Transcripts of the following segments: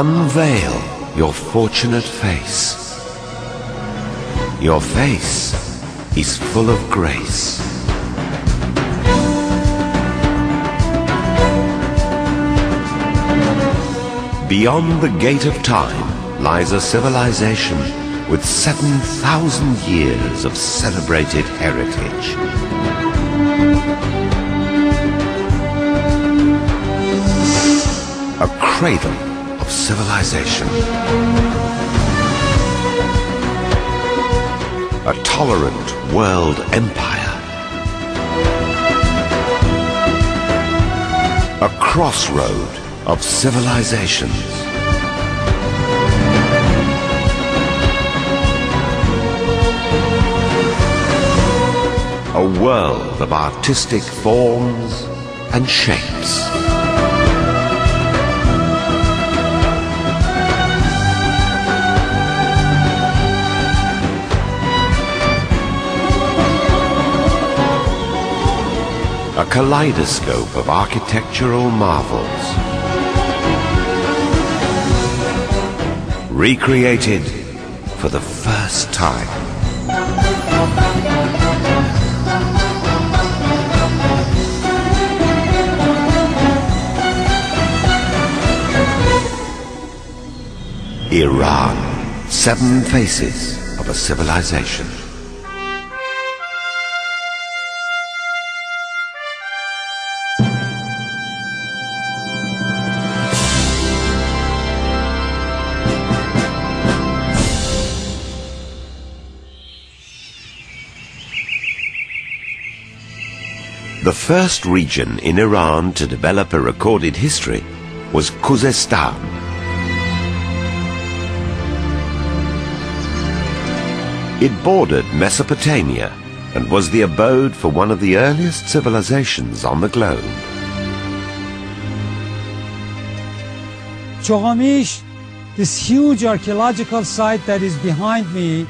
Unveil your fortunate face. Your face is full of grace. Beyond the gate of time lies a civilization with 7,000 years of celebrated heritage. A cradle of civilization. A tolerant world empire. A crossroad of civilizations. A world of artistic forms and shapes. A kaleidoscope of architectural marvels. Recreated for the first time. Iran, 7 faces of a civilization. The first region in Iran to develop a recorded history was Khuzestan. It bordered Mesopotamia and was the abode for one of the earliest civilizations on the globe. Choghamish, this huge archaeological site that is behind me,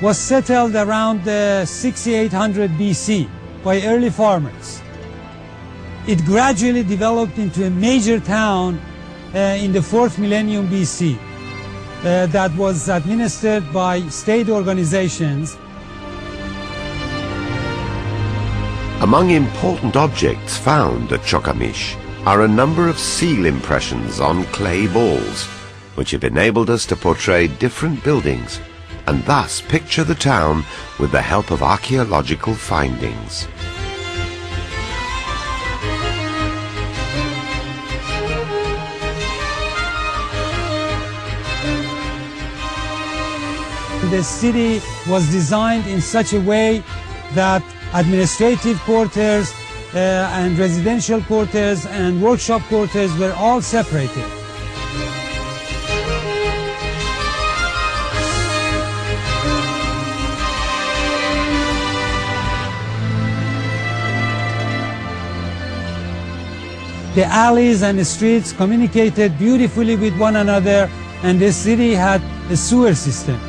was settled around 6800 BC by early farmers. It gradually developed into a major town in the 4th millennium BC. That was administered by state organizations. Among important objects found at Choghamish are a number of seal impressions on clay balls, which have enabled us to portray different buildings and thus picture the town with the help of archaeological findings. The city was designed in such a way that administrative quarters and residential quarters and workshop quarters were all separated. The alleys and the streets communicated beautifully with one another, and the city had a sewer system.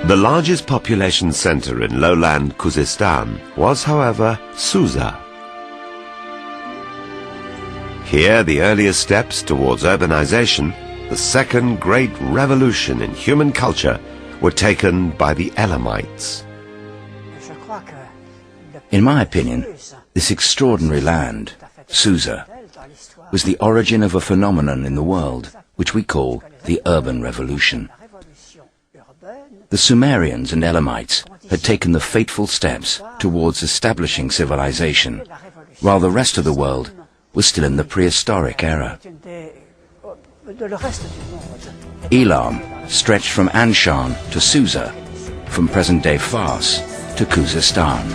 The largest population center in lowland Khuzestan was, however, Susa. Here, the earliest steps towards urbanization, the second great revolution in human culture, were taken by the Elamites. In my opinion, this extraordinary land, Susa, was the origin of a phenomenon in the world which we call the urban revolution. The Sumerians and Elamites had taken the fateful steps towards establishing civilization, while the rest of the world was still in the prehistoric era. Elam stretched from Anshan to Susa, from present-day Fars to Khuzestan.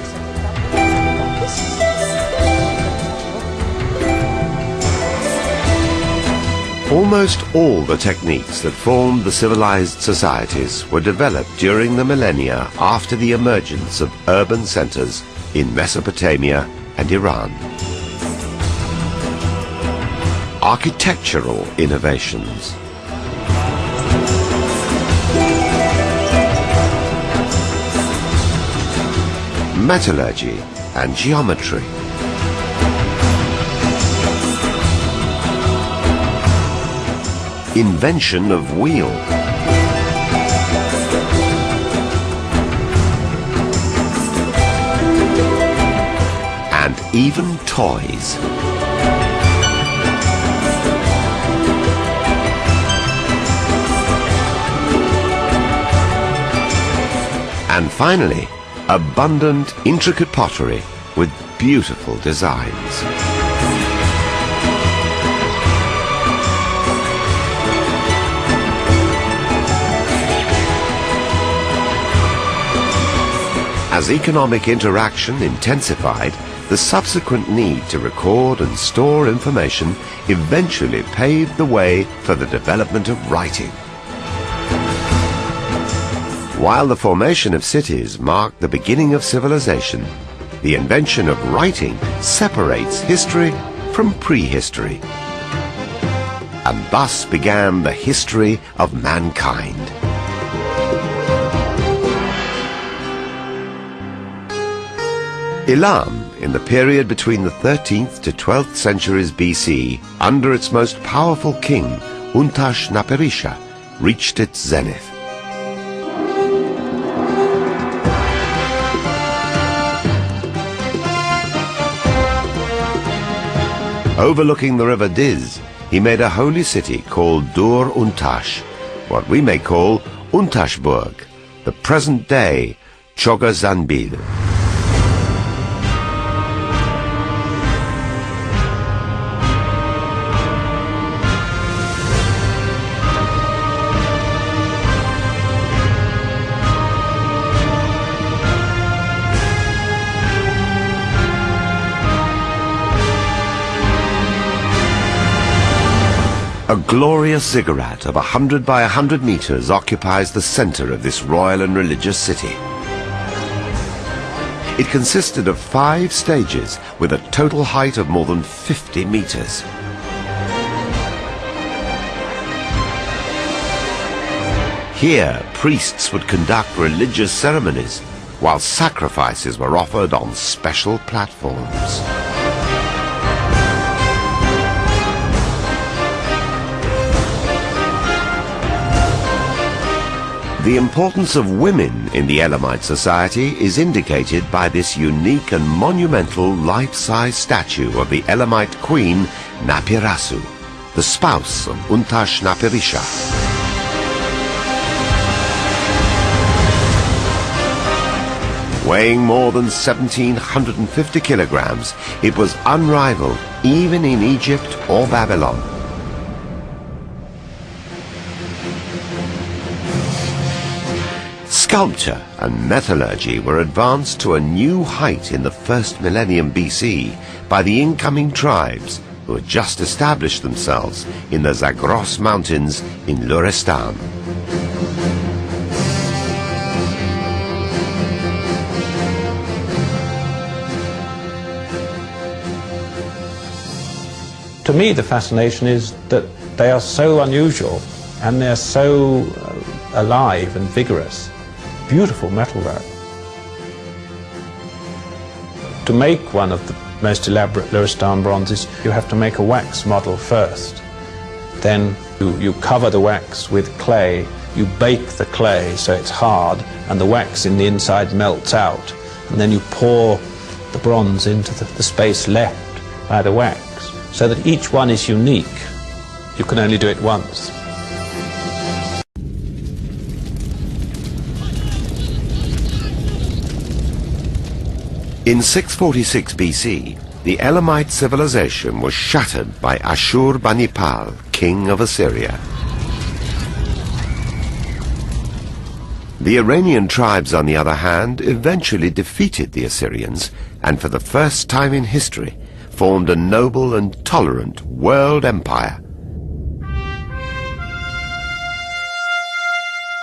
Almost all the techniques that formed the civilized societies were developed during the millennia after the emergence of urban centers in Mesopotamia and Iran. architectural innovations. Metallurgy and geometry. Invention of wheel. And even toys. And finally, abundant, intricate pottery with beautiful designs. As economic interaction intensified, the subsequent need to record and store information eventually paved the way for the development of writing. While the formation of cities marked the beginning of civilization, the invention of writing separates history from prehistory. And thus began the history of mankind. Elam, in the period between the 13th to 12th centuries BC, under its most powerful king, Untash-Napirisha, reached its zenith. Overlooking the river Diz, he made a holy city called Dur Untash, what we may call Untashburg, the present-day Chogha-Zanbil. A glorious ziggurat of 100 by 100 meters occupies the center of this royal and religious city. It consisted of 5 stages with a total height of more than 50 meters. Here, priests would conduct religious ceremonies, while sacrifices were offered on special platforms. The importance of women in the Elamite society is indicated by this unique and monumental life-size statue of the Elamite queen Napirasu, the spouse of Untash-Napirisha. Weighing more than 1,750 kilograms, it was unrivaled even in Egypt or Babylon. Sculpture and metallurgy were advanced to a new height in the first millennium BC by the incoming tribes who had just established themselves in the Zagros Mountains in Luristan. To me, the fascination is that they are so unusual and they're so alive and vigorous. Beautiful metalwork. To make one of the most elaborate Luristan bronzes, you have to make a wax model first. Then you cover the wax with clay, you bake the clay so it's hard and the wax in the inside melts out, and then you pour the bronze into the space left by the wax, so that each one is unique. You can only do it once. In 646 BC, the Elamite civilization was shattered by Ashur-banipal, king of Assyria. The Iranian tribes, on the other hand, eventually defeated the Assyrians and for the first time in history formed a noble and tolerant world empire.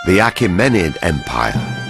The Achaemenid Empire.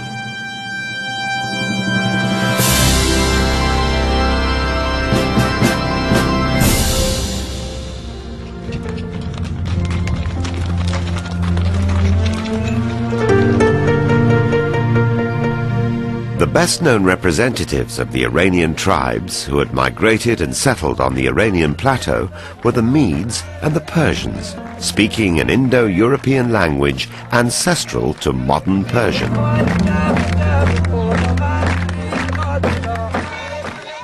best-known representatives of the Iranian tribes who had migrated and settled on the Iranian plateau were the Medes and the Persians, speaking an Indo-European language ancestral to modern Persian.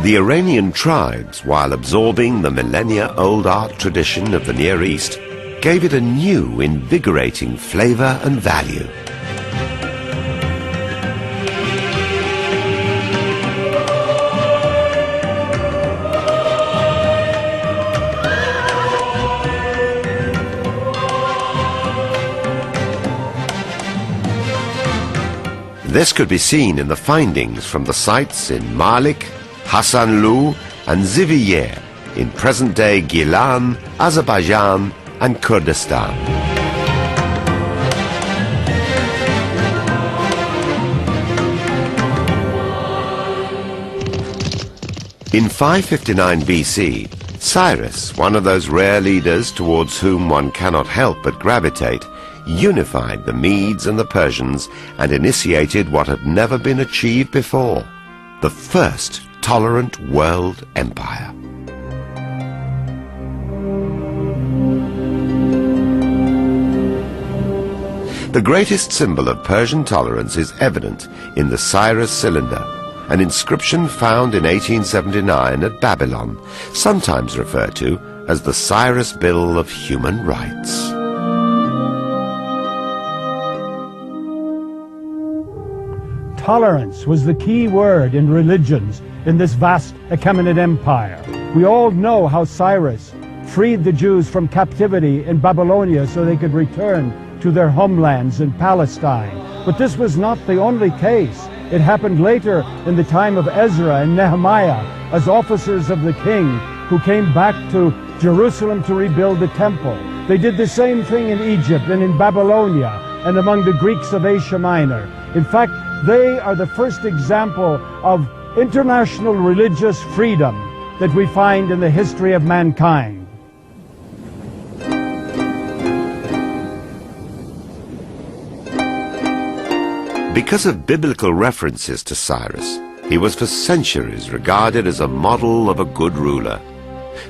The Iranian tribes, while absorbing the millennia-old art tradition of the Near East, gave it a new, invigorating flavor and value. This could be seen in the findings from the sites in Malik, Hassanlu and Ziviyer in present-day Gilan, Azerbaijan and Kurdistan. In 559 BC, Cyrus, one of those rare leaders towards whom one cannot help but gravitate, unified the Medes and the Persians and initiated what had never been achieved before, the first tolerant world empire. The greatest symbol of Persian tolerance is evident in the Cyrus cylinder, an inscription found in 1879 at Babylon, sometimes referred to as the Cyrus Bill of Human Rights. Tolerance was the key word in religions in this vast Achaemenid empire. We all know how Cyrus freed the Jews from captivity in Babylonia so they could return to their homelands in Palestine. But this was not the only case. It happened later in the time of Ezra and Nehemiah as officers of the king who came back to Jerusalem to rebuild the temple. They did the same thing in Egypt and in Babylonia and among the Greeks of Asia Minor. In fact, they are the first example of international religious freedom that we find in the history of mankind. Because of biblical references to Cyrus, he was for centuries regarded as a model of a good ruler.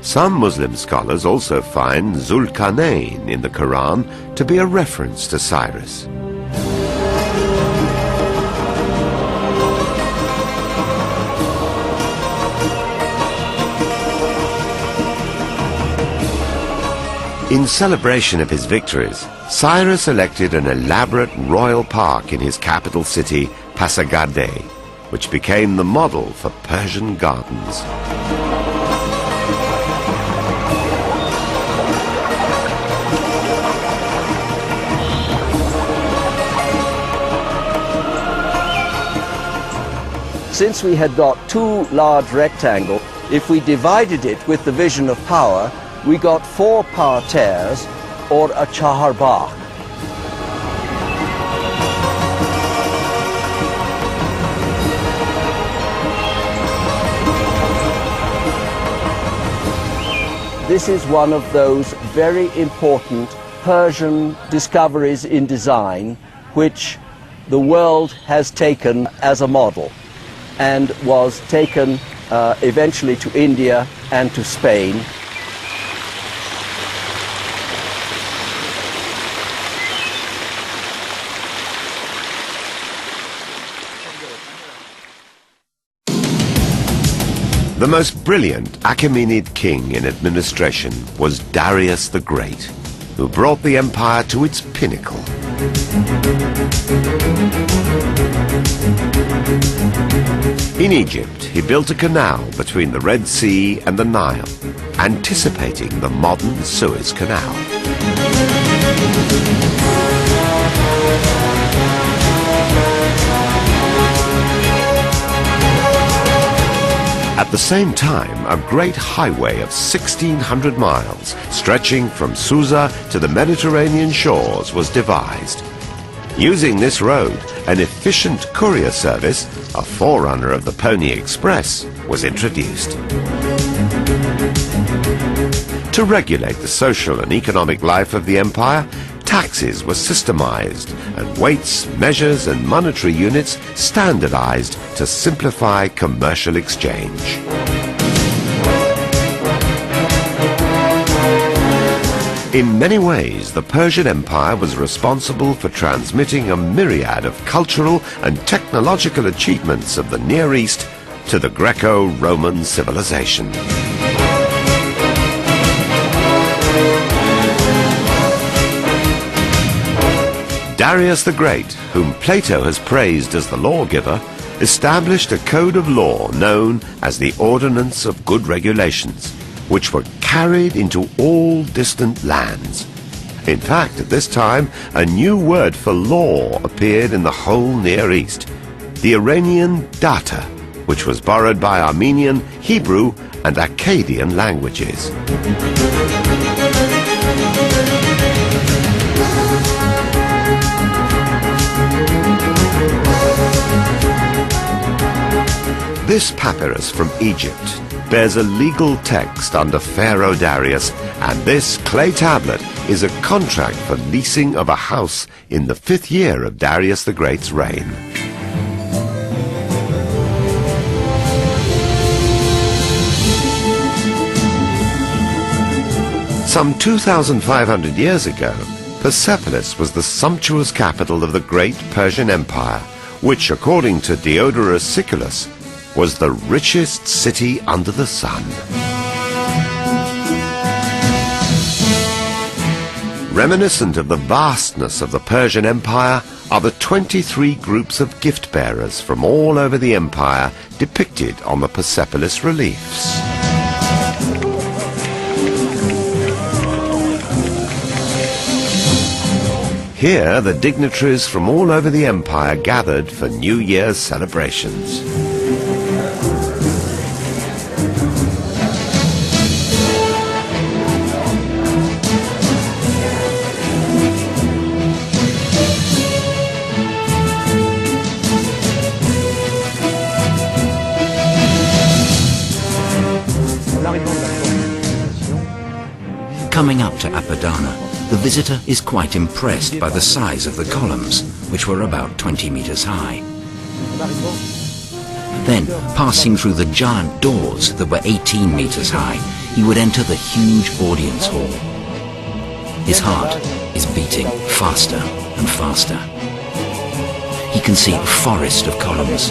Some Muslim scholars also find Zulkarnain in the Quran to be a reference to Cyrus. In celebration of his victories, Cyrus elected an elaborate royal park in his capital city, Pasargadae, which became the model for Persian gardens. Since we had got two large rectangles, if we divided it with the vision of power, we got 4 parterres, or a chaharbagh. This is one of those very important Persian discoveries in design which the world has taken as a model and was taken eventually to India and to Spain. The most brilliant Achaemenid king in administration was Darius the Great, who brought the empire to its pinnacle. In Egypt, he built a canal between the Red Sea and the Nile, anticipating the modern Suez Canal. At the same time, a great highway of 1,600 miles, stretching from Susa to the Mediterranean shores, was devised. Using this road, an efficient courier service, a forerunner of the Pony Express, was introduced. To regulate the social and economic life of the empire, taxes were systemized and weights, measures and monetary units standardized to simplify commercial exchange. In many ways, the Persian Empire was responsible for transmitting a myriad of cultural and technological achievements of the Near East to the Greco-Roman civilization. Darius the Great, whom Plato has praised as the lawgiver, established a code of law known as the Ordinance of Good Regulations, which were carried into all distant lands. In fact, at this time, a new word for law appeared in the whole Near East, the Iranian data, which was borrowed by Armenian, Hebrew, and Akkadian languages. This papyrus from Egypt bears a legal text under Pharaoh Darius, and this clay tablet is a contract for leasing of a house in the 5th year of Darius the Great's reign. Some 2,500 years ago, Persepolis was the sumptuous capital of the great Persian Empire, which, according to Diodorus Siculus, was the richest city under the sun. Reminiscent of the vastness of the Persian Empire are the 23 groups of gift-bearers from all over the empire depicted on the Persepolis reliefs. Here, the dignitaries from all over the empire gathered for New Year's celebrations. Coming up to Apadana, the visitor is quite impressed by the size of the columns, which were about 20 meters high. Then, passing through the giant doors that were 18 meters high, he would enter the huge audience hall. His heart is beating faster and faster. He can see a forest of columns,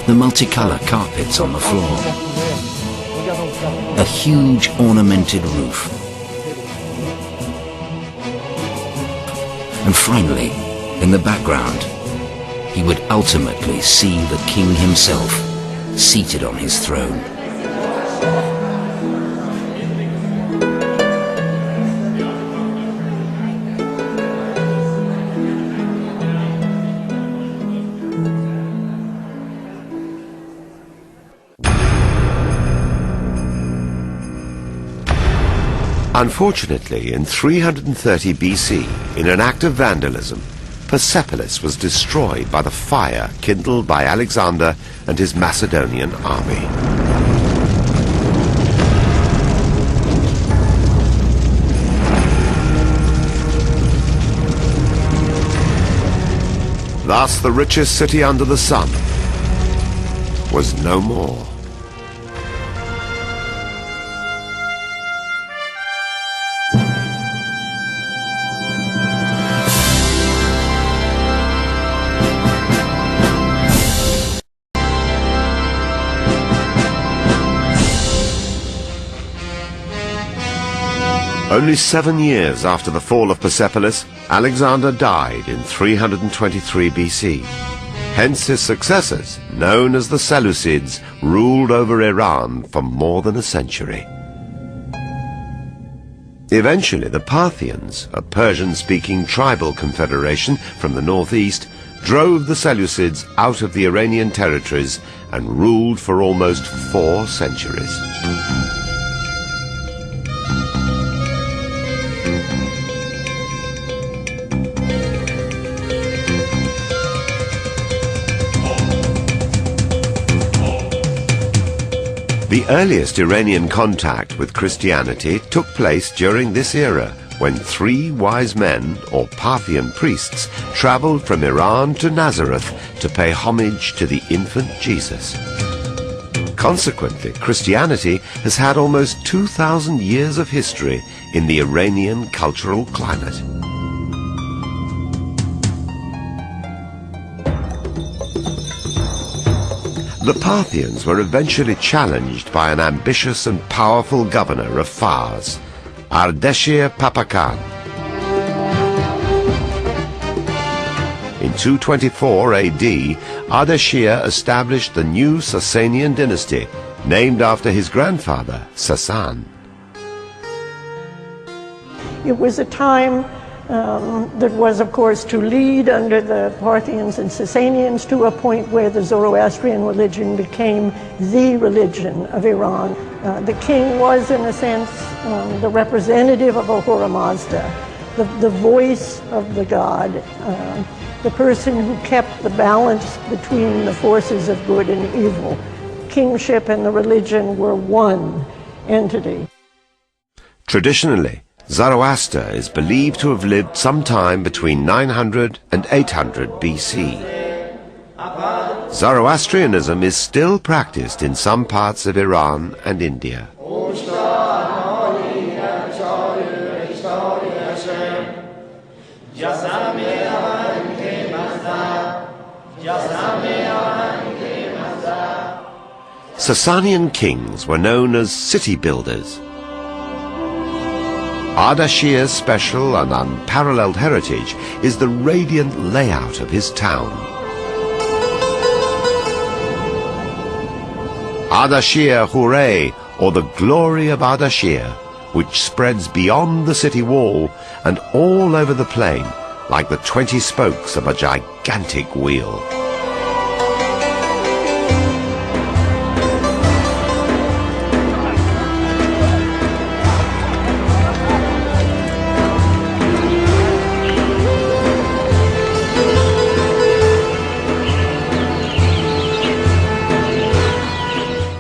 the multicolour carpets on the floor, a huge ornamented roof, and finally, in the background, he would ultimately see the king himself seated on his throne. Unfortunately, in 330 BC, in an act of vandalism, Persepolis was destroyed by the fire kindled by Alexander and his Macedonian army. Thus, the richest city under the sun was no more. Only 7 years after the fall of Persepolis, Alexander died in 323 BC. Hence his successors, known as the Seleucids, ruled over Iran for more than a century. Eventually, the Parthians, a Persian-speaking tribal confederation from the northeast, drove the Seleucids out of the Iranian territories and ruled for almost 4 centuries. The earliest Iranian contact with Christianity took place during this era, when 3 wise men, or Parthian priests, traveled from Iran to Nazareth to pay homage to the infant Jesus. Consequently, Christianity has had almost 2,000 years of history in the Iranian cultural climate. The Parthians were eventually challenged by an ambitious and powerful governor of Fars, Ardeshir Papakan. In 224 AD, Ardeshir established the new Sasanian dynasty, named after his grandfather, Sasan. It was a time that was, of course, to lead under the Parthians and Sasanians to a point where the Zoroastrian religion became the religion of Iran. The king was, in a sense, the representative of Ahura Mazda, the voice of the god, the person who kept the balance between the forces of good and evil. Kingship and the religion were one entity. Traditionally, Zoroaster is believed to have lived sometime between 900 and 800 BC. Zoroastrianism is still practiced in some parts of Iran and India. Sasanian kings were known as city builders. Ardashir's special and unparalleled heritage is the radiant layout of his town. Ardashir Hooray, or the glory of Ardashir, which spreads beyond the city wall and all over the plain like the 20 spokes of a gigantic wheel.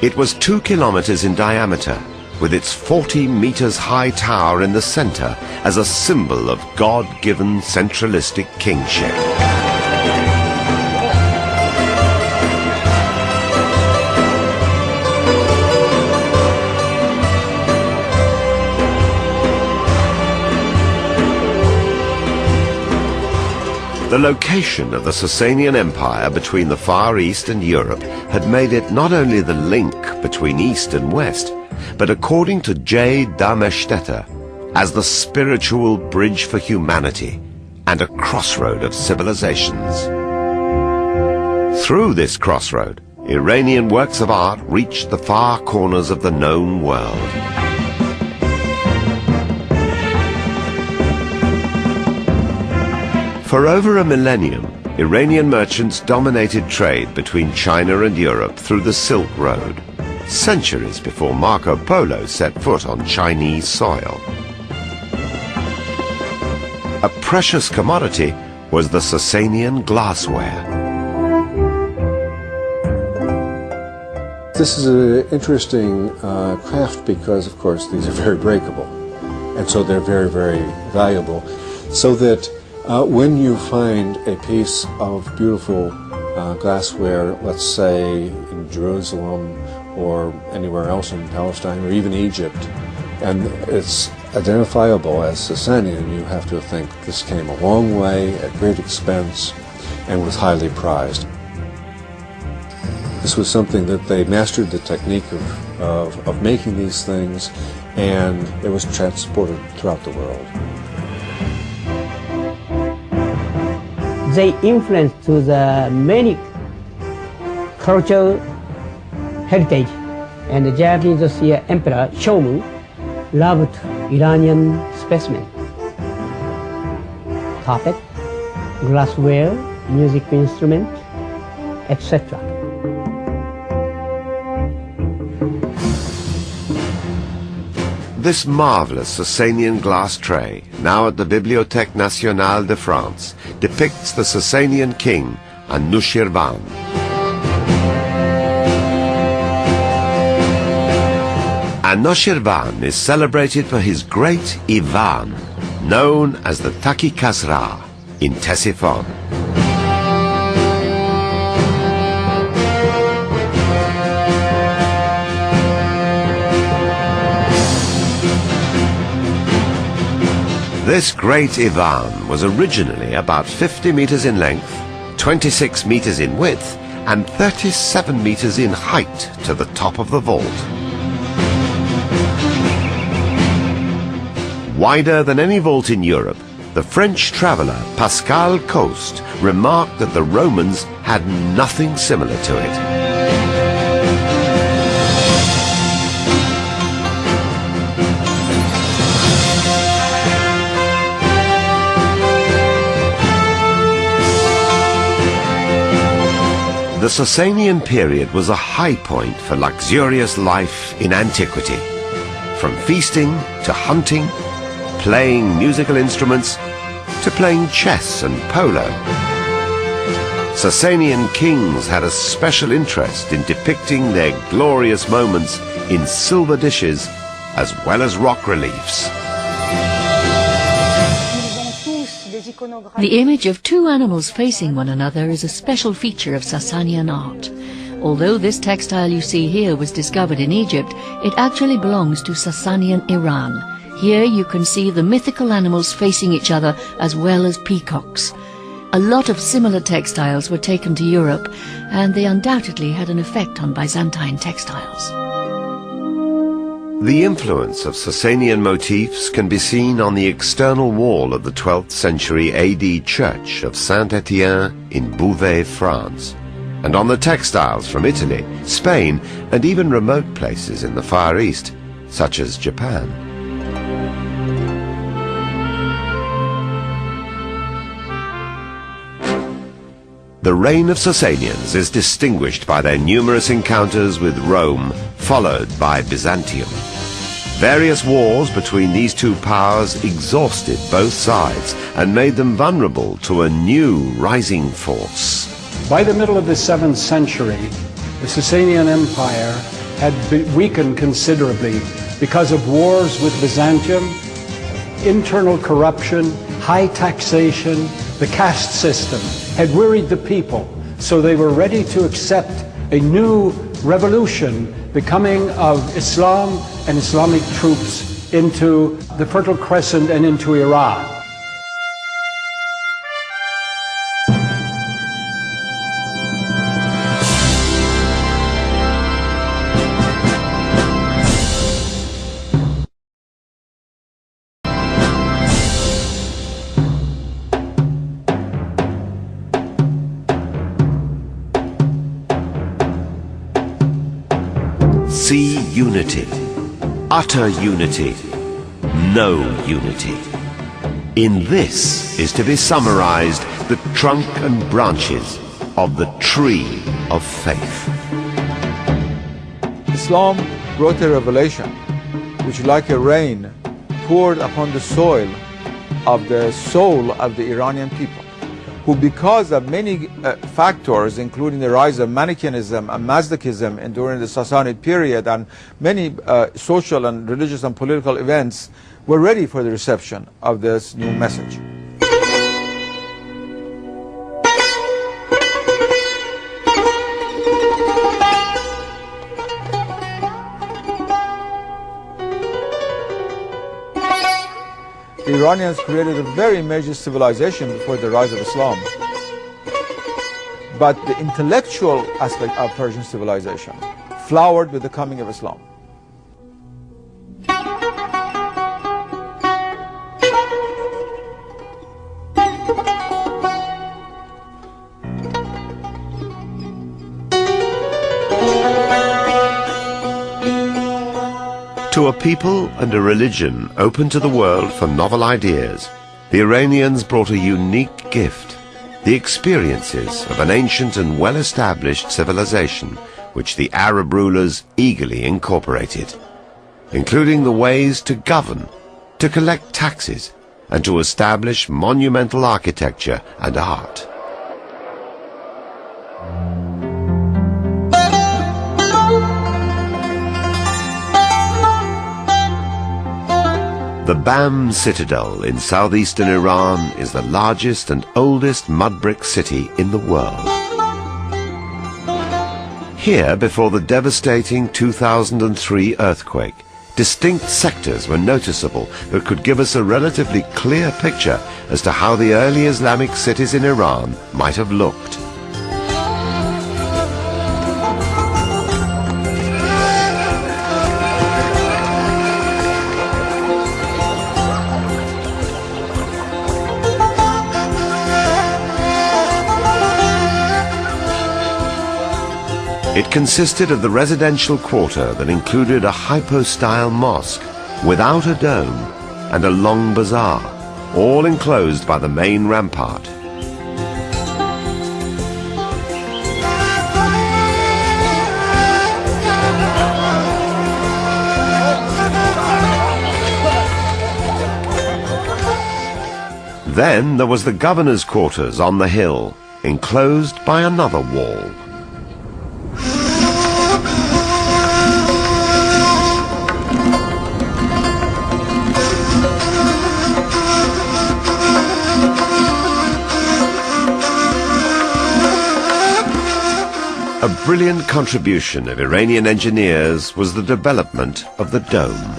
It was 2 kilometers in diameter, with its 40 meters high tower in the center as a symbol of God-given centralistic kingship. The location of the Sasanian Empire between the Far East and Europe had made it not only the link between East and West, but according to J. Darmesteter, as the spiritual bridge for humanity and a crossroad of civilizations. Through this crossroad, Iranian works of art reached the far corners of the known world. For over a millennium, Iranian merchants dominated trade between China and Europe through the Silk Road, centuries before Marco Polo set foot on Chinese soil. A precious commodity was the Sasanian glassware. This is an interesting craft because, of course, these are very breakable, and so they're very, very valuable, so that when you find a piece of beautiful glassware, let's say in Jerusalem or anywhere else in Palestine or even Egypt, and it's identifiable as Sasanian, you have to think this came a long way at great expense and was highly prized. This was something that they mastered the technique of making these things, and it was transported throughout the world. They influenced to the many cultural heritage, and the Japanese Emperor Shomun loved Iranian specimen, carpet, glassware, music instrument, etc. This marvelous Sasanian glass tray, now at the Bibliothèque Nationale de France, depicts the Sasanian king, Anushirvan. Anushirvan is celebrated for his great Ivan, known as the Taki Kasra in Ctesiphon. This great Ivan was originally about 50 meters in length, 26 meters in width, and 37 meters in height to the top of the vault. Wider than any vault in Europe, the French traveller Pascal Coste remarked that the Romans had nothing similar to it. The Sasanian period was a high point for luxurious life in antiquity. From feasting to hunting, playing musical instruments, to playing chess and polo. Sasanian kings had a special interest in depicting their glorious moments in silver dishes as well as rock reliefs. The image of two animals facing one another is a special feature of Sasanian art. Although this textile you see here was discovered in Egypt, it actually belongs to Sasanian Iran. Here you can see the mythical animals facing each other as well as peacocks. A lot of similar textiles were taken to Europe, and they undoubtedly had an effect on Byzantine textiles. The influence of Sasanian motifs can be seen on the external wall of the 12th century AD church of Saint-Étienne in Beauvais, France, and on the textiles from Italy, Spain, and even remote places in the Far East, such as Japan. The reign of Sasanians is distinguished by their numerous encounters with Rome, followed by Byzantium. Various wars between these two powers exhausted both sides and made them vulnerable to a new rising force. By the middle of the 7th century, the Sasanian Empire had weakened considerably because of wars with Byzantium, internal corruption, high taxation, the caste system had worried the people, so they were ready to accept a new revolution, the coming of Islam and Islamic troops into the Fertile Crescent and into Iran. See unity, utter unity, no unity. In this is to be summarized the trunk and branches of the tree of faith. Islam brought a revelation which, like a rain, poured upon the soil of the soul of the Iranian people, who, because of many factors, including the rise of Manichaeism and Mazdakism during the Sassanid period and many social and religious and political events, were ready for the reception of this new message. The Iranians created a very major civilization before the rise of Islam. But the intellectual aspect of Persian civilization flowered with the coming of Islam. To a people and a religion open to the world for novel ideas, the Iranians brought a unique gift, the experiences of an ancient and well-established civilization which the Arab rulers eagerly incorporated, including the ways to govern, to collect taxes, and to establish monumental architecture and art. The Bam Citadel in southeastern Iran is the largest and oldest mud brick city in the world. Here, before the devastating 2003 earthquake, distinct sectors were noticeable that could give us a relatively clear picture as to how the early Islamic cities in Iran might have looked. It consisted of the residential quarter that included a hypo-style mosque without a dome and a long bazaar, all enclosed by the main rampart. Then there was the governor's quarters on the hill, enclosed by another wall. A brilliant contribution of Iranian engineers was the development of the dome.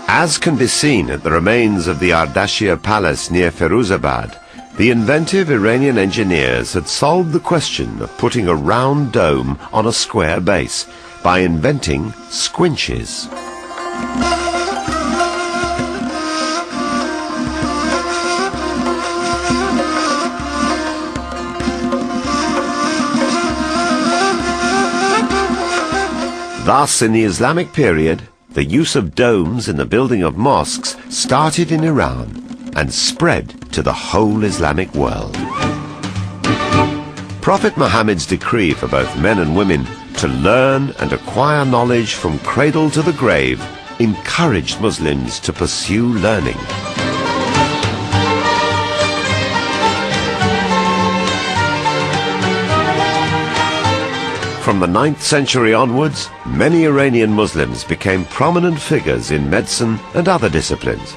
As can be seen at the remains of the Ardashir Palace near Firuzabad, the inventive Iranian engineers had solved the question of putting a round dome on a square base by inventing squinches. Thus, in the Islamic period, the use of domes in the building of mosques started in Iran and spread to the whole Islamic world. Prophet Muhammad's decree for both men and women to learn and acquire knowledge from cradle to the grave encouraged Muslims to pursue learning. From the 9th century onwards, many Iranian Muslims became prominent figures in medicine and other disciplines.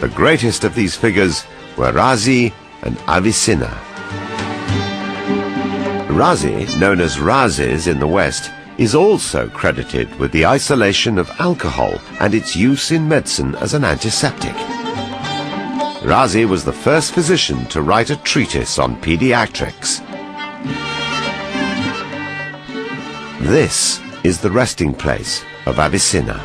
The greatest of these figures were Razi and Avicenna. Razi, known as Rhazes in the West, is also credited with the isolation of alcohol and its use in medicine as an antiseptic. Razi was the first physician to write a treatise on pediatrics. This is the resting place of Avicenna.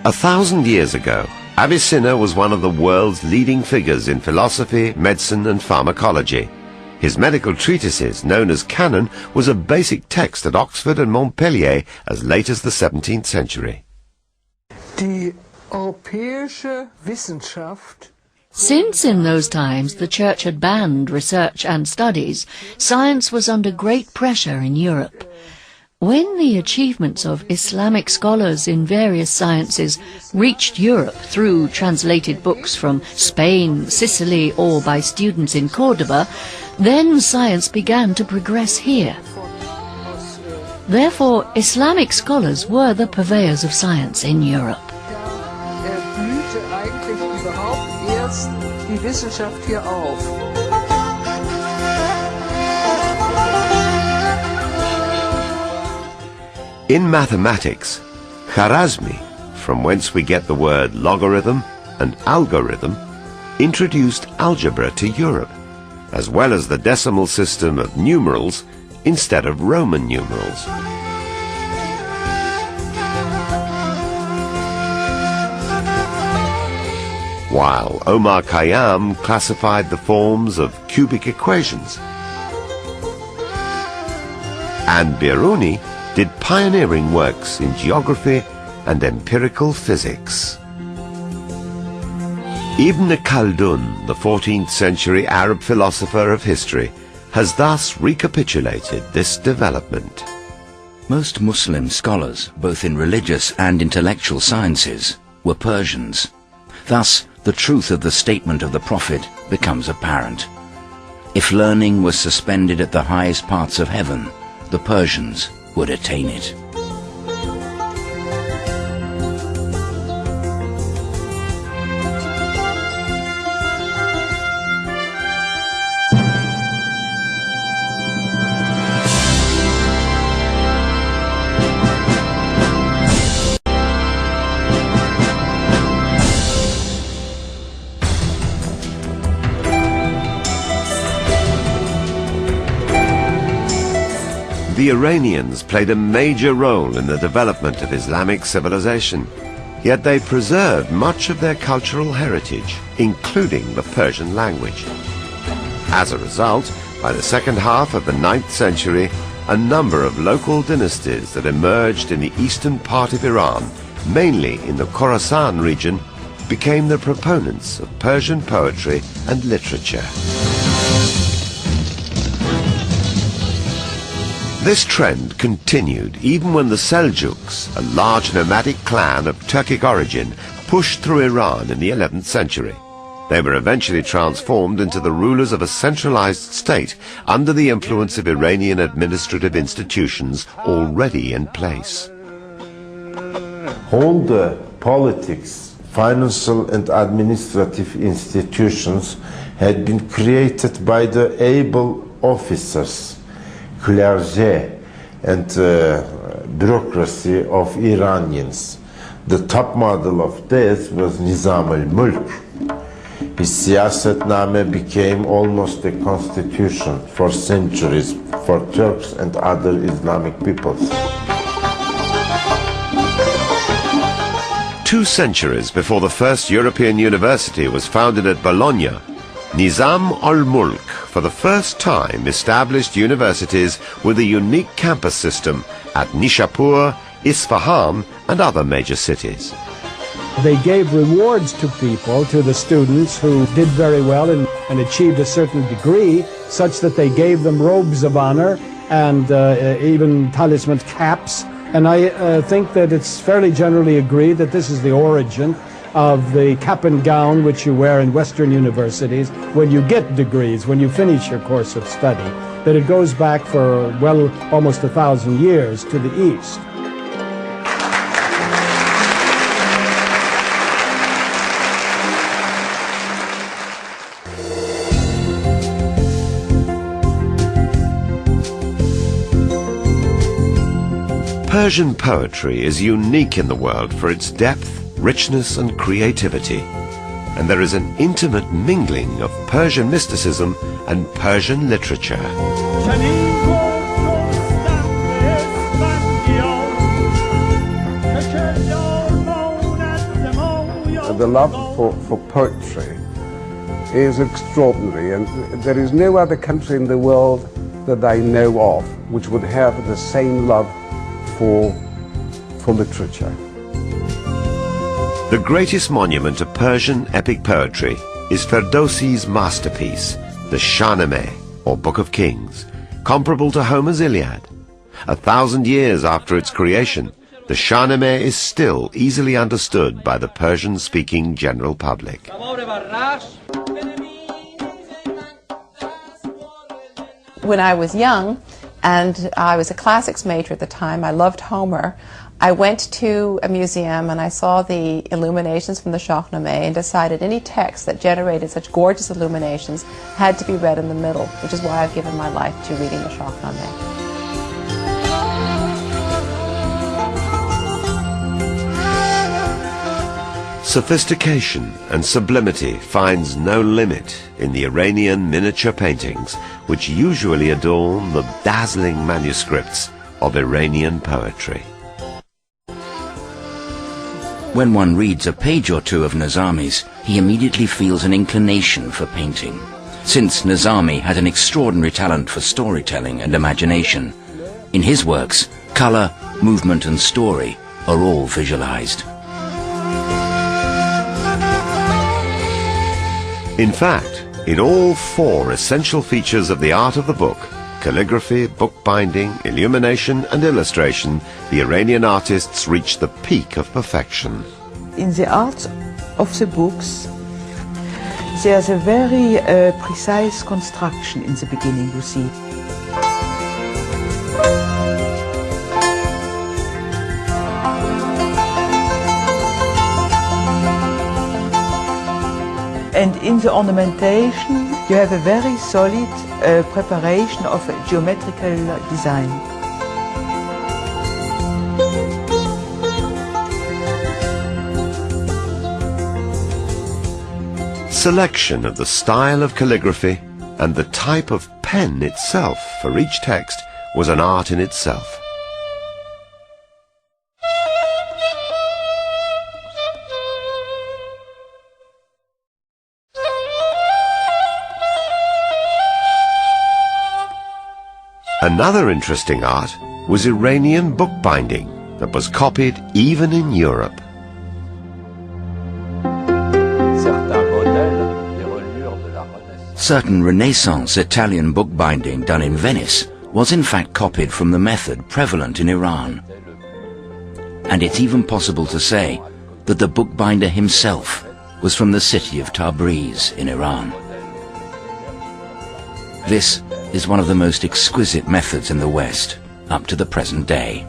A 1,000 years ago, Avicenna was one of the world's leading figures in philosophy, medicine and pharmacology. His medical treatises, known as Canon, was a basic text at Oxford and Montpellier as late as the 17th century. Die europäische Wissenschaft. Since in those times the Church had banned research and studies, science was under great pressure in Europe. When the achievements of Islamic scholars in various sciences reached Europe through translated books from Spain, Sicily, or by students in Cordoba, then science began to progress here. Therefore, Islamic scholars were the purveyors of science in Europe. Blühte eigentlich überhaupt erst die Wissenschaft hier auf. In mathematics, Khwarazmi, from whence we get the word logarithm and algorithm, introduced algebra to Europe, as well as the decimal system of numerals instead of Roman numerals. While Omar Khayyam classified the forms of cubic equations, and Biruni did pioneering works in geography and empirical physics. Ibn Khaldun, the 14th century Arab philosopher of history, has thus recapitulated this development. Most Muslim scholars, both in religious and intellectual sciences, were Persians. Thus, the truth of the statement of the Prophet becomes apparent. If learning was suspended at the highest parts of heaven, the Persians would attain it. The Iranians played a major role in the development of Islamic civilization, yet they preserved much of their cultural heritage, including the Persian language. As a result, by the second half of the 9th century, a number of local dynasties that emerged in the eastern part of Iran, mainly in the Khorasan region, became the proponents of Persian poetry and literature. This trend continued even when the Seljuks, a large nomadic clan of Turkic origin, pushed through Iran in the 11th century. They were eventually transformed into the rulers of a centralized state under the influence of Iranian administrative institutions already in place. All the politics, financial and administrative institutions had been created by the able officers, clergy and bureaucracy of Iranians. The top model of this was Nizam al-Mulk. His Siyasetname became almost a constitution for centuries for Turks and other Islamic peoples. 2 centuries before the first European university was founded at Bologna, Nizam al-Mulk for the first time established universities with a unique campus system at Nishapur, Isfahan and other major cities. They gave rewards to people, to the students who did very well and achieved a certain degree, such that they gave them robes of honor and even talisman caps. And I think that it's fairly generally agreed that this is the origin of the cap and gown which you wear in Western universities when you get degrees, when you finish your course of study, that it goes back for, well, almost 1,000 years to the East. Persian poetry is unique in the world for its depth, richness and creativity, and there is an intimate mingling of Persian mysticism and Persian literature. The love for poetry is extraordinary, and there is no other country in the world that I know of which would have the same love for literature. The greatest monument to Persian epic poetry is Ferdowsi's masterpiece, the Shahnameh, or Book of Kings, comparable to Homer's Iliad. 1,000 years after its creation, the Shahnameh is still easily understood by the Persian-speaking general public. When I was young, and I was a classics major at the time, I loved Homer, I went to a museum and I saw the illuminations from the Shahnameh and decided any text that generated such gorgeous illuminations had to be read in the middle, which is why I've given my life to reading the Shahnameh. Sophistication and sublimity finds no limit in the Iranian miniature paintings, which usually adorn the dazzling manuscripts of Iranian poetry. When one reads a page or two of Nizami's, he immediately feels an inclination for painting. Since Nizami had an extraordinary talent for storytelling and imagination, in his works, color, movement and story are all visualized. In fact, in all 4 essential features of the art of the book, calligraphy, bookbinding, illumination and illustration, the Iranian artists reached the peak of perfection. In the art of the books, There's a very precise construction in the beginning, you see. And in the ornamentation, you have a very solid preparation of a geometrical design. Selection of the style of calligraphy and the type of pen itself for each text was an art in itself. Another interesting art was Iranian bookbinding that was copied even in Europe. Certain Renaissance Italian bookbinding done in Venice was in fact copied from the method prevalent in Iran. And it's even possible to say that the bookbinder himself was from the city of Tabriz in Iran. This is one of the most exquisite methods in the West up to the present day.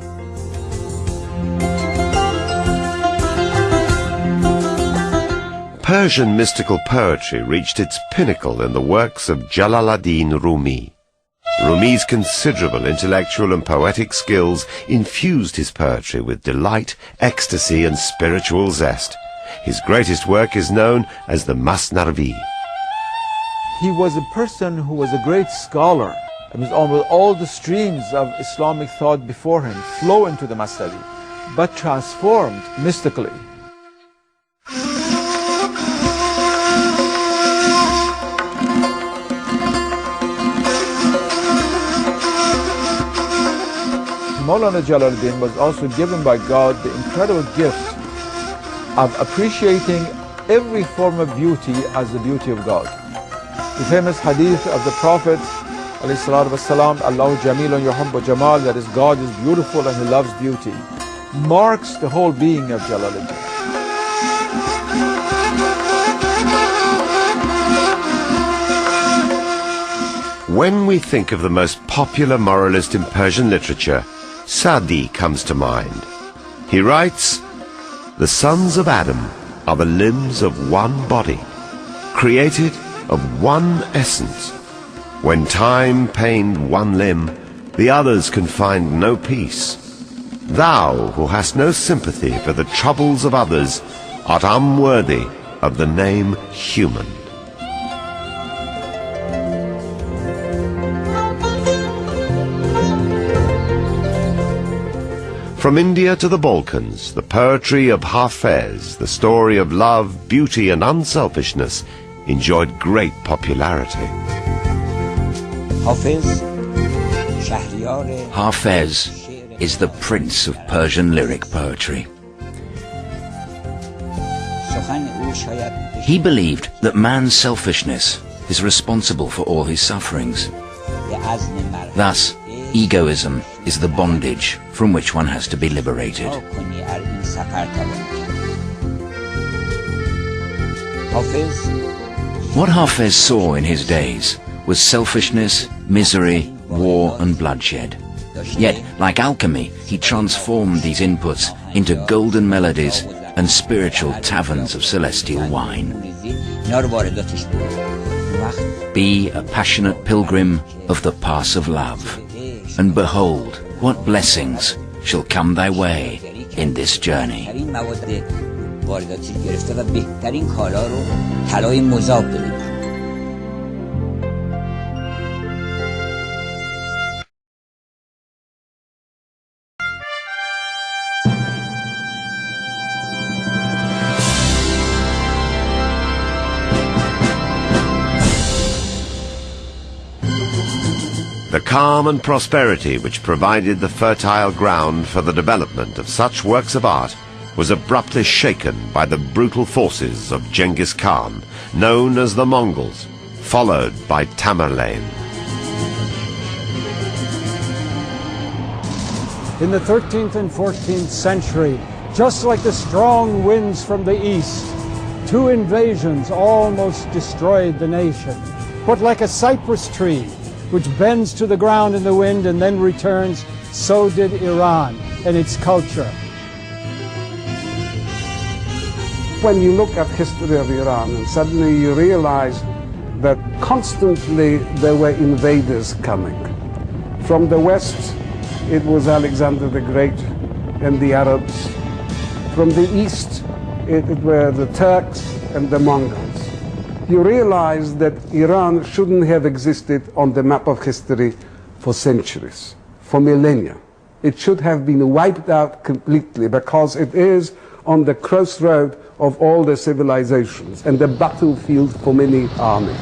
Persian mystical poetry reached its pinnacle in the works of Jalal-ad-Din Rumi. Rumi's considerable intellectual and poetic skills infused his poetry with delight, ecstasy and spiritual zest. His greatest work is known as the Masnavi. He was a person who was a great scholar. It was almost all the streams of Islamic thought before him flow into the Masnavi, but transformed mystically. Maulana Jalaluddin was also given by God the incredible gift of appreciating every form of beauty as the beauty of God. The famous hadith of the Prophet ﷺ, Allahu Jamilun yuhibbu Jamal, that is, God is beautiful and He loves beauty, marks the whole being of Jalaluddin. When we think of the most popular moralist in Persian literature, Sa'di comes to mind. He writes, "The sons of Adam are the limbs of one body, created of one essence. When time pained one limb, the others can find no peace. Thou, who hast no sympathy for the troubles of others, art unworthy of the name human." From India to the Balkans, the poetry of Hafez, the story of love, beauty and unselfishness, enjoyed great popularity. Hafez is the prince of Persian lyric poetry. He believed that man's selfishness is responsible for all his sufferings. Thus, egoism is the bondage from which one has to be liberated. What Hafez saw in his days was selfishness, misery, war and bloodshed. Yet, like alchemy, he transformed these inputs into golden melodies and spiritual taverns of celestial wine. Be a passionate pilgrim of the paths of love, and behold what blessings shall come thy way in this journey. The calm and prosperity which provided the fertile ground for the development of such works of art was abruptly shaken by the brutal forces of Genghis Khan, known as the Mongols, followed by Tamerlane. In the 13th and 14th century, just like the strong winds from the east, 2 invasions almost destroyed the nation. But like a cypress tree, which bends to the ground in the wind and then returns, so did Iran and its culture. When you look at history of Iran, and suddenly you realize that constantly there were invaders coming. From the west, it was Alexander the Great and the Arabs. From the east, it were the Turks and the Mongols. You realize that Iran shouldn't have existed on the map of history for centuries, for millennia. It should have been wiped out completely because it is on the crossroad of all the civilizations and the battlefield for many armies.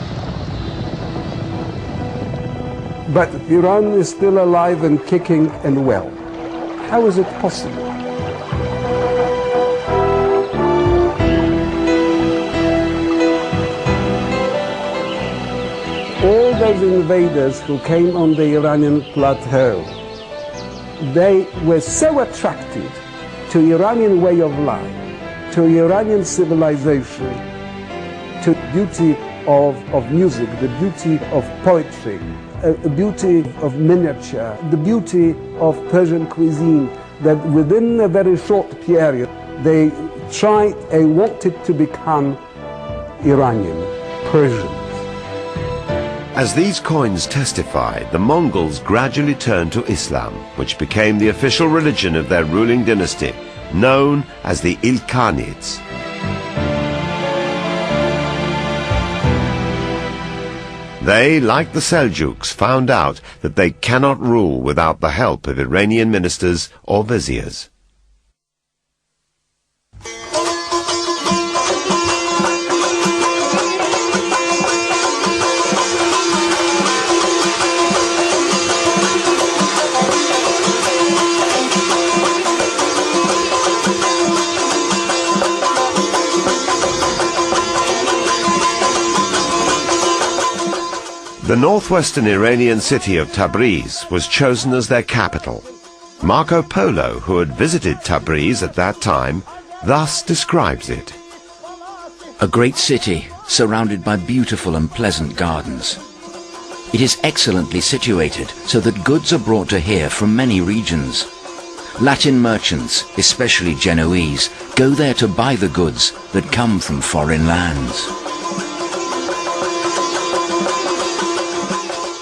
But Iran is still alive and kicking and well. How is it possible? All those invaders who came on the Iranian plateau, they were so attracted to Iranian way of life, to Iranian civilization, to the beauty of music, the beauty of poetry, the beauty of miniature, the beauty of Persian cuisine, that within a very short period they tried and wanted to become Iranian, Persian. As these coins testify, the Mongols gradually turned to Islam, which became the official religion of their ruling dynasty, known as the Ilkhanids. They, like the Seljuks, found out that they cannot rule without the help of Iranian ministers or viziers. The northwestern Iranian city of Tabriz was chosen as their capital. Marco Polo, who had visited Tabriz at that time, thus describes it. A great city surrounded by beautiful and pleasant gardens. It is excellently situated so that goods are brought to here from many regions. Latin merchants, especially Genoese, go there to buy the goods that come from foreign lands.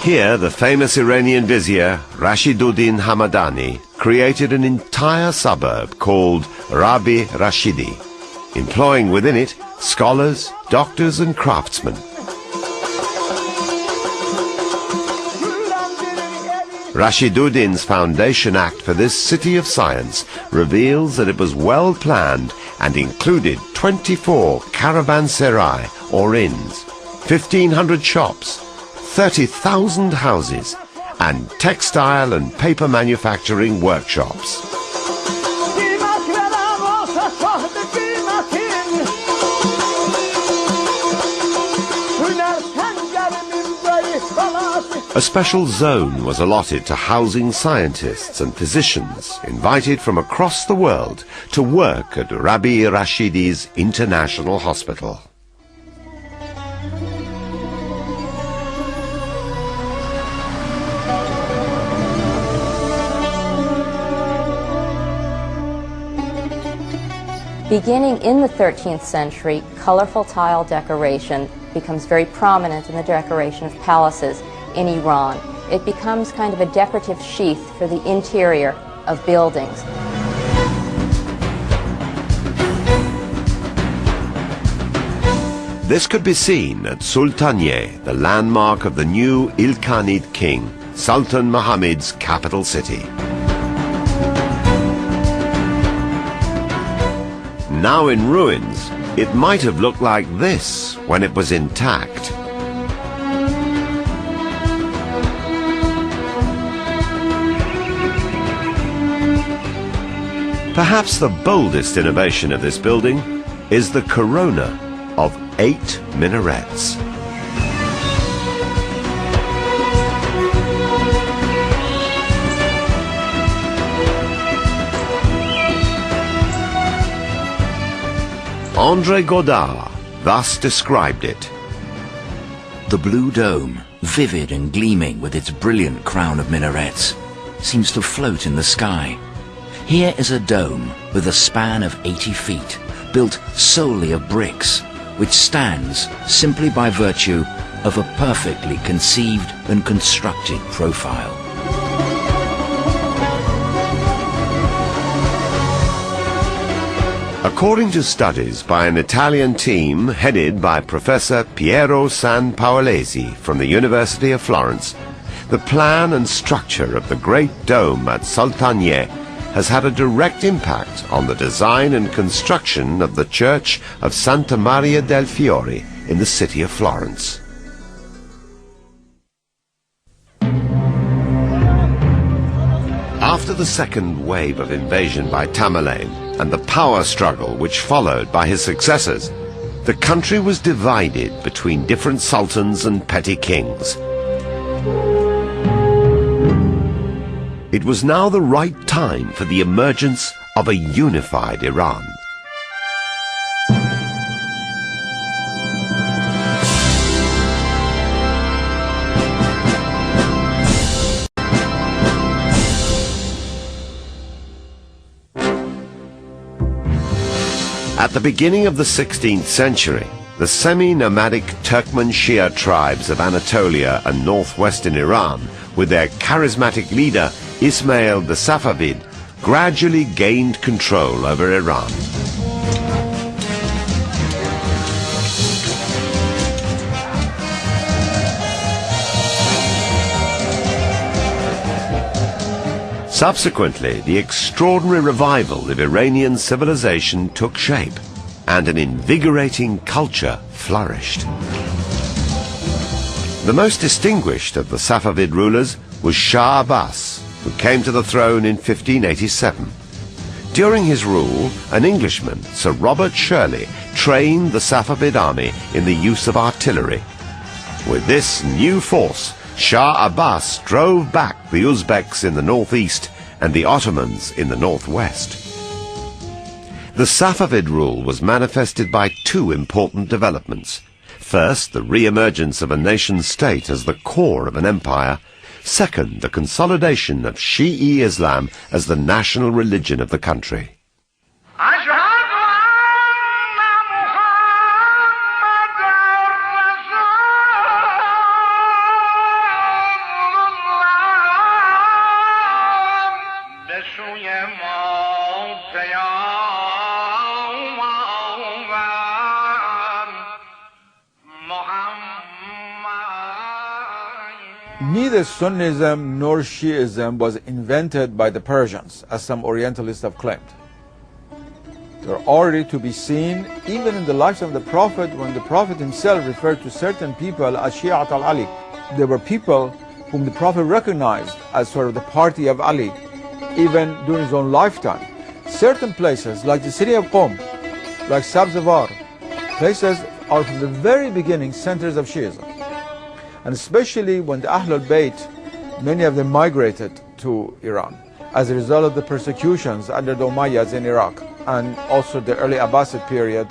Here, the famous Iranian vizier Rashiduddin Hamadani created an entire suburb called Rabi Rashidi, employing within it scholars, doctors and craftsmen. Rashiduddin's Foundation Act for this city of science reveals that it was well planned and included 24 caravanserai or inns, 1,500 shops, 30,000 houses, and textile and paper manufacturing workshops. A special zone was allotted to housing scientists and physicians invited from across the world to work at Rabi Rashidi's International Hospital. Beginning in the 13th century, colorful tile decoration becomes very prominent in the decoration of palaces in Iran. It becomes kind of a decorative sheath for the interior of buildings. This could be seen at Sultaniye, the landmark of the new Ilkhanid king, Sultan Muhammad's capital city. Now in ruins, it might have looked like this when it was intact. Perhaps the boldest innovation of this building is the corona of 8 minarets. André Godard, thus described it. The blue dome, vivid and gleaming with its brilliant crown of minarets, seems to float in the sky. Here is a dome with a span of 80 feet, built solely of bricks, which stands simply by virtue of a perfectly conceived and constructed profile. According to studies by an Italian team headed by Professor Piero San Paolesi from the University of Florence, the plan and structure of the Great Dome at Sultanieh has had a direct impact on the design and construction of the Church of Santa Maria del Fiore in the city of Florence. After the second wave of invasion by Tamerlane and the power struggle which followed by his successors, the country was divided between different sultans and petty kings. It was now the right time for the emergence of a unified Iran. At the beginning of the 16th century, the semi-nomadic Turkmen Shia tribes of Anatolia and northwestern Iran, with their charismatic leader Ismail the Safavid, gradually gained control over Iran. Subsequently, the extraordinary revival of Iranian civilization took shape, and an invigorating culture flourished. The most distinguished of the Safavid rulers was Shah Abbas, who came to the throne in 1587. During his rule, an Englishman, Sir Robert Shirley, trained the Safavid army in the use of artillery. With this new force, Shah Abbas drove back the Uzbeks in the northeast and the Ottomans in the northwest. The Safavid rule was manifested by two important developments. First, the re-emergence of a nation-state as the core of an empire. Second, the consolidation of Shi'i Islam as the national religion of the country. Neither Sunnism nor Shiism was invented by the Persians, as some Orientalists have claimed. They are already to be seen even in the lives of the Prophet, when the Prophet himself referred to certain people as Shi'at al-Ali. They were people whom the Prophet recognized as sort of the party of Ali, even during his own lifetime. Certain places, like the city of Qom, like Sabzavar, places are from the very beginning centers of Shiism. And especially when the Ahlul Bayt, many of them migrated to Iran as a result of the persecutions under the Umayyads in Iraq, and also the early Abbasid period,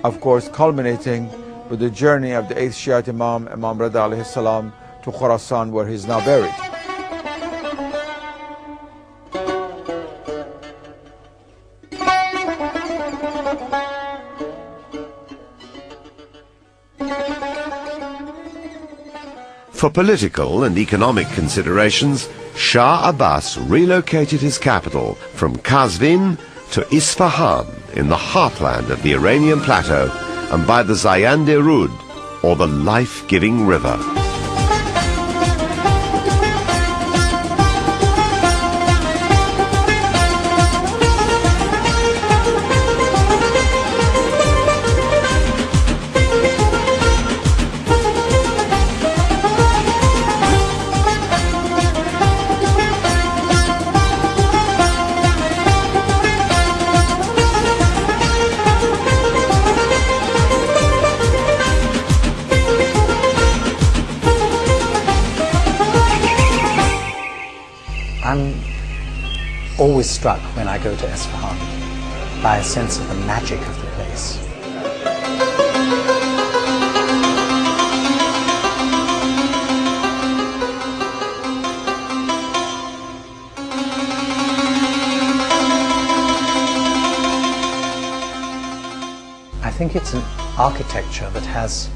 of course culminating with the journey of the 8th Shiite Imam, Imam Rida alayhi salam, to Khorasan, where he is now buried. For political and economic considerations, Shah Abbas relocated his capital from Kazvin to Isfahan in the heartland of the Iranian plateau and by the Zayand-e Rud, or the life-giving river. I'm always struck when I go to Isfahan by a sense of the magic of the place. think it's an architecture that has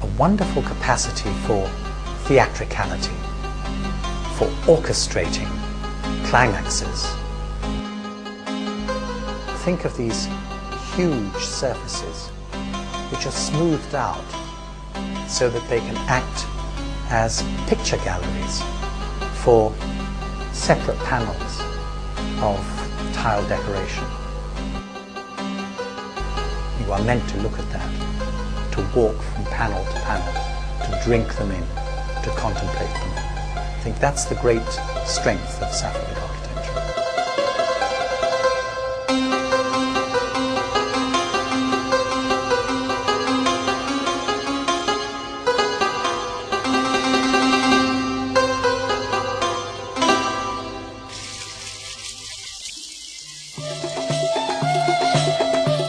a wonderful capacity for theatricality, for orchestrating climaxes. Think of these huge surfaces which are smoothed out so that they can act as picture galleries for separate panels of tile decoration. You are meant to look at that, to walk from panel to panel, to drink them in, to contemplate them. I think that's the great strength of Safavid architecture.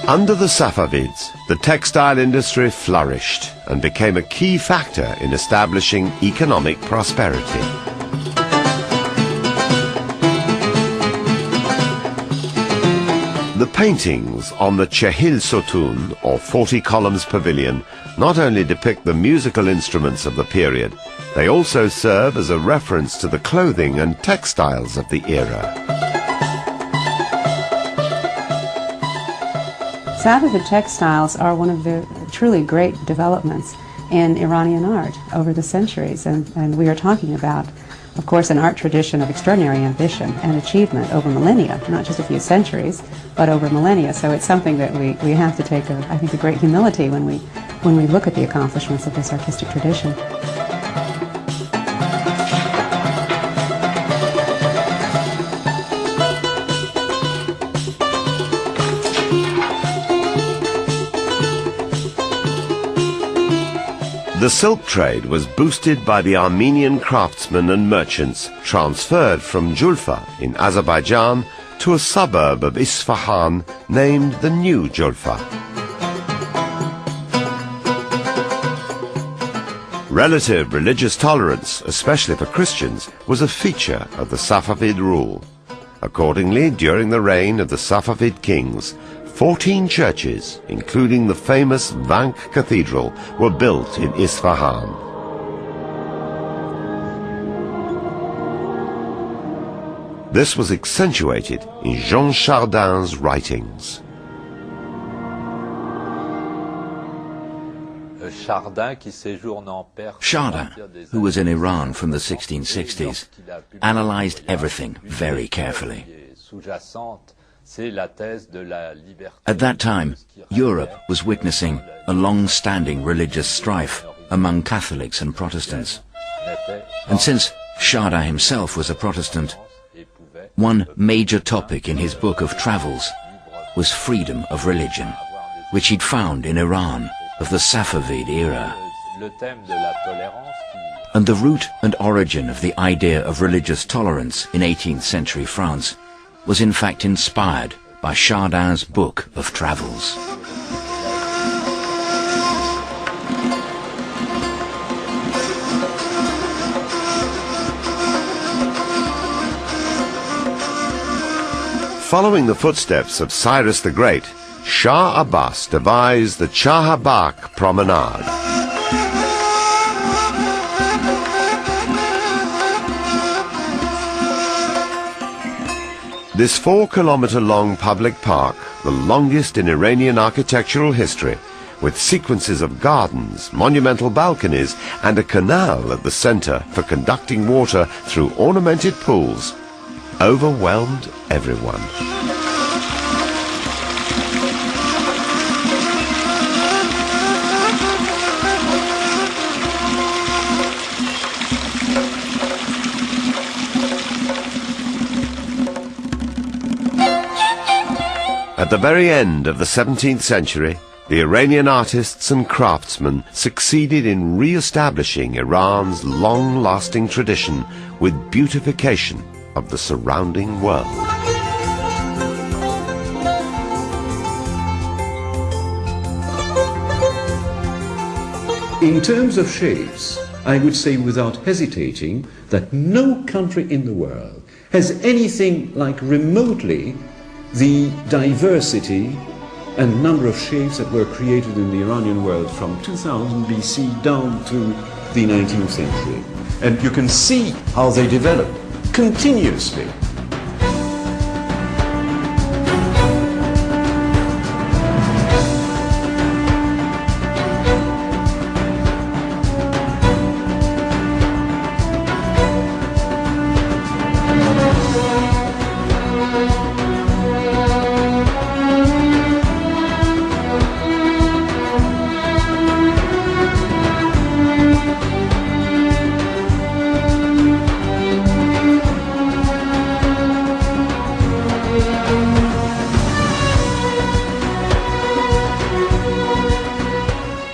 Under the Safavids, the textile industry flourished and became a key factor in establishing economic prosperity. The paintings on the Chehil Sotun, or 40 columns pavilion, not only depict the musical instruments of the period, they also serve as a reference to the clothing and textiles of the era. Safavid textiles are one of the truly great developments in Iranian art over the centuries, and we are talking about, of course, an art tradition of extraordinary ambition and achievement over millennia, not just a few centuries, but over millennia. So it's something that we have to take, I think, a great humility when we look at the accomplishments of this artistic tradition. The silk trade was boosted by the Armenian craftsmen and merchants transferred from Julfa in Azerbaijan to a suburb of Isfahan named the New Julfa. Relative religious tolerance, especially for Christians, was a feature of the Safavid rule. Accordingly, during the reign of the Safavid kings, 14 churches, including the famous Vank Cathedral, were built in Isfahan. This was accentuated in Jean Chardin's writings. Chardin, who was in Iran from the 1660s, analyzed everything very carefully. At that time, Europe was witnessing a long-standing religious strife among Catholics and Protestants. And since Chardin himself was a Protestant, one major topic in his book of travels was freedom of religion, which he'd found in Iran of the Safavid era. And the root and origin of the idea of religious tolerance in 18th century France was in fact inspired by Chardin's book of travels. Following the footsteps of Cyrus the Great, Shah Abbas devised the Chahabak Promenade. This 4-kilometer-long public park, the longest in Iranian architectural history, with sequences of gardens, monumental balconies, and a canal at the center for conducting water through ornamented pools, overwhelmed everyone. At the very end of the 17th century, the Iranian artists and craftsmen succeeded in re-establishing Iran's long-lasting tradition with beautification of the surrounding world. In terms of shapes, I would say without hesitating that no country in the world has anything like remotely the diversity and number of shapes that were created in the Iranian world from 2000 BC down to the 19th century. And you can see how they develop continuously.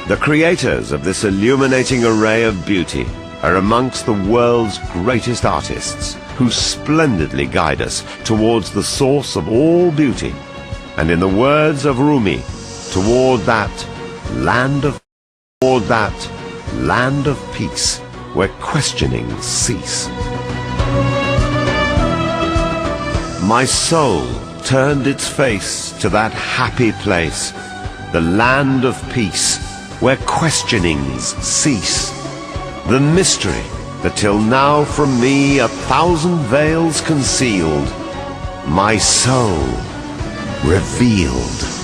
The creators of this illuminating array of beauty are amongst the world's greatest artists, who splendidly guide us towards the source of all beauty, and in the words of Rumi, toward that land of peace where questionings cease. My soul turned its face to that happy place, the land of peace, where questionings cease. The mystery that till now from me 1,000 veils concealed, my soul revealed.